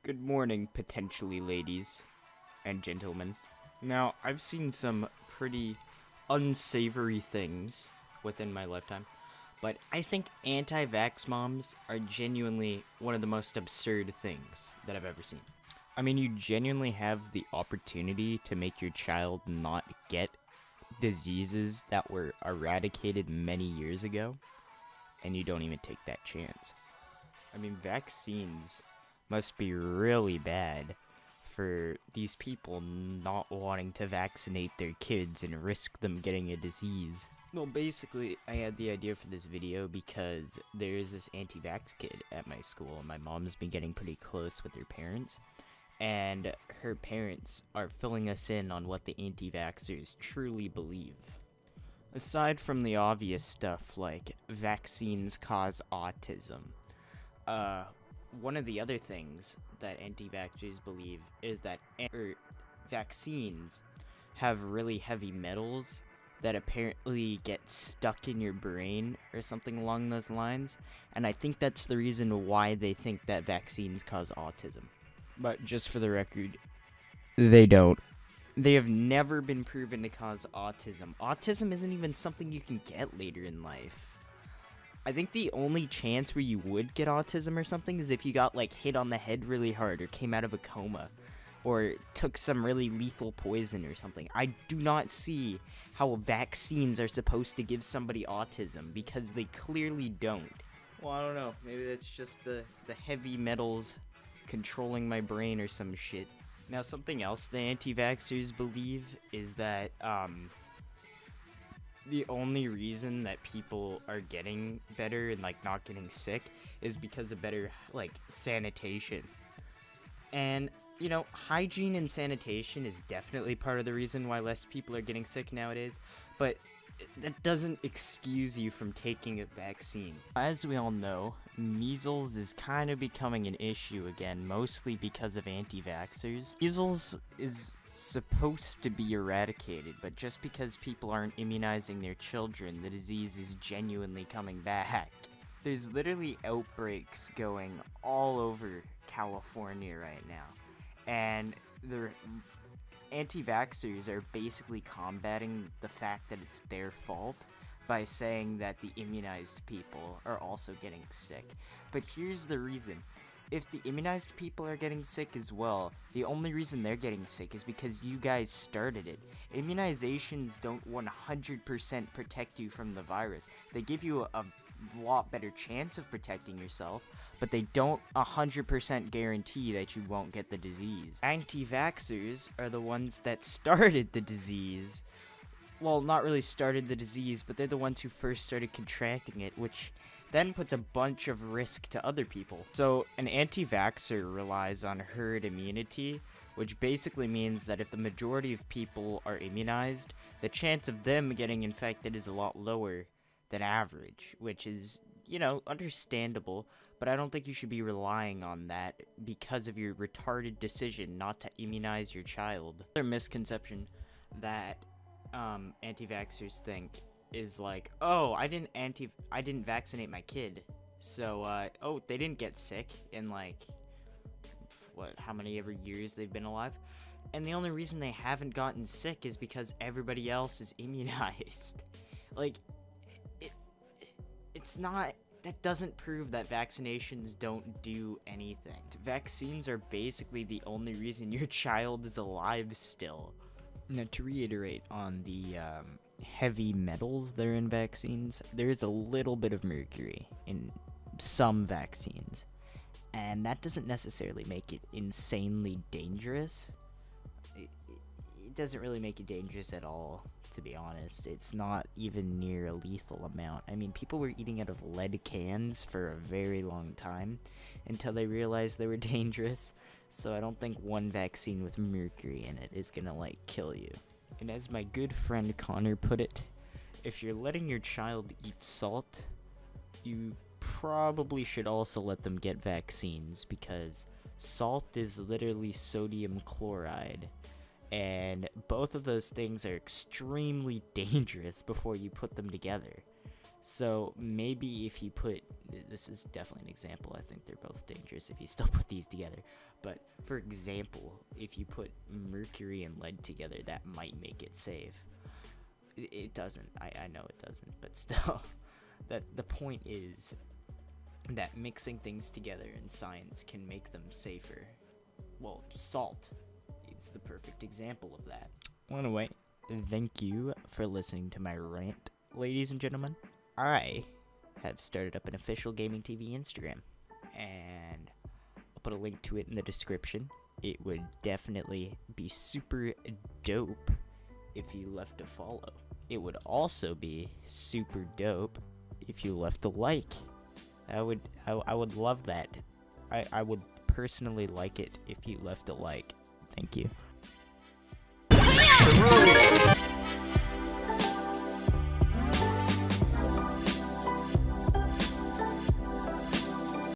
Good morning, potentially ladies and gentlemen. Now, I've seen some pretty unsavory things within my lifetime, but I think anti-vax moms are genuinely one of the most absurd things that I've ever seen. I mean, you genuinely have the opportunity to make your child not get diseases that were eradicated many years ago, and you don't even take that chance. I mean, vaccines must be really bad for these people not wanting to vaccinate their kids and risk them getting a disease. Well, basically, I had the idea for this video because there is this anti-vax kid at my school, and my mom's been getting pretty close with her parents, and her parents are filling us in on what the anti-vaxxers truly believe. Aside from the obvious stuff like vaccines cause autism, one of the other things that anti-vaxxers believe is that vaccines have really heavy metals that apparently get stuck in your brain or something along those lines, and I think that's the reason why they think that vaccines cause autism. But just for the record, they don't. They have never been proven to cause autism. Autism isn't even something you can get later in life. I think the only chance where you would get autism or something is if you got, like, hit on the head really hard or came out of a coma or took some really lethal poison or something. I do not see how vaccines are supposed to give somebody autism because they clearly don't. Well, I don't know. Maybe that's just the heavy metals controlling my brain or some shit. Now, something else the anti-vaxxers believe is that, the only reason that people are getting better and, like, not getting sick is because of better, like, sanitation. And, you know, hygiene and sanitation is definitely part of the reason why less people are getting sick nowadays, but that doesn't excuse you from taking a vaccine. As we all know, measles is kind of becoming an issue again, mostly because of anti-vaxxers. Measles is supposed to be eradicated, but just because people aren't immunizing their children, the disease is genuinely coming back. There's literally outbreaks going all over California right now, and the anti-vaxxers are basically combating the fact that it's their fault by saying that the immunized people are also getting sick. But here's the reason. If the immunized people are getting sick as well, the only reason they're getting sick is because you guys started it. Immunizations don't 100% protect you from the virus. They give you a lot better chance of protecting yourself, but they don't 100% guarantee that you won't get the disease. Anti-vaxxers are the ones that started the disease. Well, not really started the disease, but they're the ones who first started contracting it, which then puts a bunch of risk to other people. So an anti-vaxxer relies on herd immunity, which basically means that if the majority of people are immunized, the chance of them getting infected is a lot lower than average, which is, you know, understandable, but I don't think you should be relying on that because of your retarded decision not to immunize your child. Another misconception that anti-vaxxers think is like, oh, I didn't vaccinate my kid, so they didn't get sick in, like, how many ever years they've been alive, and the only reason they haven't gotten sick is because everybody else is immunized. Like, it's not, that doesn't prove that vaccinations don't do anything. Vaccines are basically the only reason your child is alive still. Now, to reiterate on the heavy metals that are in vaccines, there is a little bit of mercury in some vaccines, and that doesn't necessarily make it insanely dangerous. It doesn't really make it dangerous at all, to be honest. It's not even near a lethal amount. I mean, people were eating out of lead cans for a very long time until they realized they were dangerous, so I don't think one vaccine with mercury in it is gonna, like, kill you. And as my good friend Connor put it, if you're letting your child eat salt, you probably should also let them get vaccines, because salt is literally sodium chloride, and both of those things are extremely dangerous before you put them together. So maybe if you put, this is definitely an example, I think they're both dangerous if you still put these together, But for example, if you put mercury and lead together, that might make it safe. It doesn't. I know it doesn't, but still, that the point is that mixing things together in science can make them safer. Well, salt is the perfect example of that. Well, anyway, thank you for listening to my rant, ladies and gentlemen. I have started up an official Gaming TV Instagram, and I'll put a link to it in the description. It would definitely be super dope if you left a follow. It would also be super dope if you left a like. I would love that. I would personally like it if you left a like. Thank you.